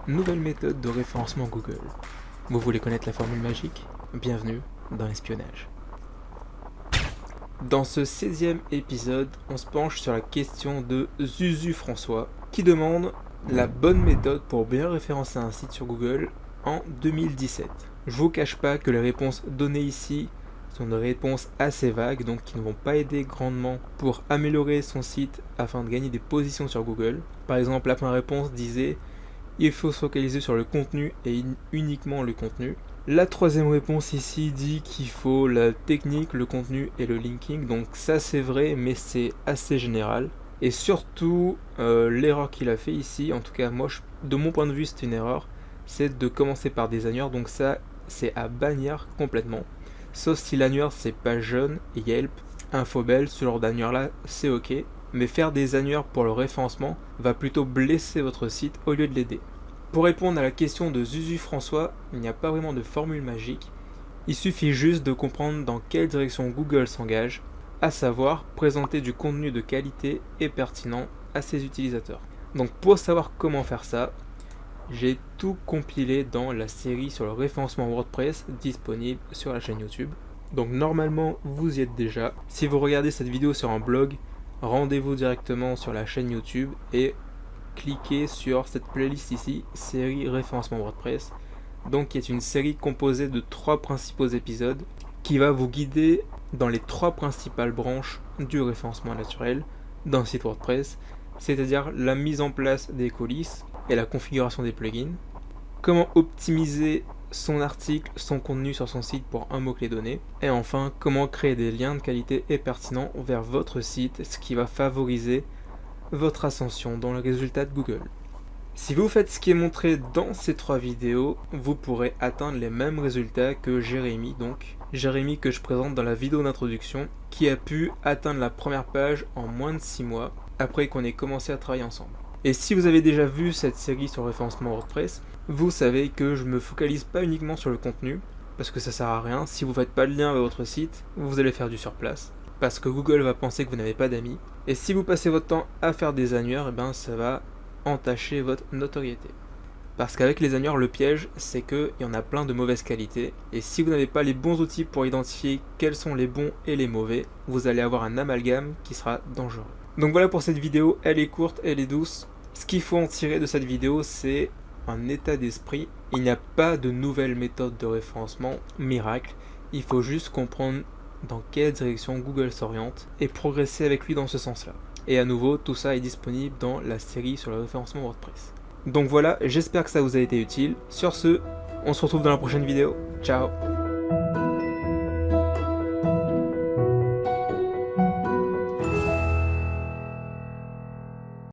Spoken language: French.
Nouvelle méthode de référencement Google. Vous voulez connaître la formule magique? Bienvenue dans l'espionnage. Dans ce 16e épisode, on se penche sur la question de Zuzu François qui demande la bonne méthode pour bien référencer un site sur Google en 2017. Je vous cache pas que les réponses données ici sont des réponses assez vagues, donc qui ne vont pas aider grandement pour améliorer son site afin de gagner des positions sur Google. Par exemple, la première réponse disait il faut se focaliser sur le contenu et uniquement le contenu. La troisième réponse ici dit qu'il faut la technique, le contenu et le linking. Donc ça c'est vrai, mais c'est assez général. Et surtout, l'erreur qu'il a fait ici, en tout cas moi, de mon point de vue c'est une erreur, c'est de commencer par des annuaires. Donc ça c'est à bannir complètement. Sauf si l'annuaire c'est PageJaunes, Yelp, Infobel, ce genre d'annuaire là c'est ok. Mais faire des annuaires pour le référencement va plutôt blesser votre site au lieu de l'aider. Pour répondre à la question de Zuzu François, il n'y a pas vraiment de formule magique, il suffit juste de comprendre dans quelle direction Google s'engage, à savoir présenter du contenu de qualité et pertinent à ses utilisateurs. Donc pour savoir comment faire ça, j'ai tout compilé dans la série sur le référencement WordPress disponible sur la chaîne YouTube. Donc normalement vous y êtes déjà. Si vous regardez cette vidéo sur un blog, rendez-vous directement sur la chaîne YouTube et cliquez sur cette playlist ici, série référencement WordPress, donc qui est une série composée de 3 principaux épisodes qui va vous guider dans les 3 principales branches du référencement naturel d'un site WordPress, c'est-à-dire la mise en place des coulisses et la configuration des plugins, comment optimiser son article, son contenu sur son site pour un mot-clé donné, et enfin comment créer des liens de qualité et pertinents vers votre site, ce qui va favoriser votre ascension dans le résultat de Google. Si vous faites ce qui est montré dans ces 3 vidéos, vous pourrez atteindre les mêmes résultats que Jérémy, donc Jérémy que je présente dans la vidéo d'introduction, qui a pu atteindre la première page en moins de 6 mois, après qu'on ait commencé à travailler ensemble. Et si vous avez déjà vu cette série sur le référencement WordPress, vous savez que je me focalise pas uniquement sur le contenu, parce que ça sert à rien, si vous faites pas de lien avec votre site, vous allez faire du surplace, parce que Google va penser que vous n'avez pas d'amis, et si vous passez votre temps à faire des annuaires, ça va entacher votre notoriété. Parce qu'avec les annuaires, le piège, c'est qu'il y en a plein de mauvaise qualité, et si vous n'avez pas les bons outils pour identifier quels sont les bons et les mauvais, vous allez avoir un amalgame qui sera dangereux. Donc voilà pour cette vidéo, elle est courte, elle est douce. Ce qu'il faut en tirer de cette vidéo, c'est un état d'esprit. Il n'y a pas de nouvelle méthode de référencement miracle, il faut juste comprendre dans quelle direction Google s'oriente et progresser avec lui dans ce sens-là. Et à nouveau, tout ça est disponible dans la série sur le référencement WordPress. Donc voilà, j'espère que ça vous a été utile. Sur ce, on se retrouve dans la prochaine vidéo. Ciao!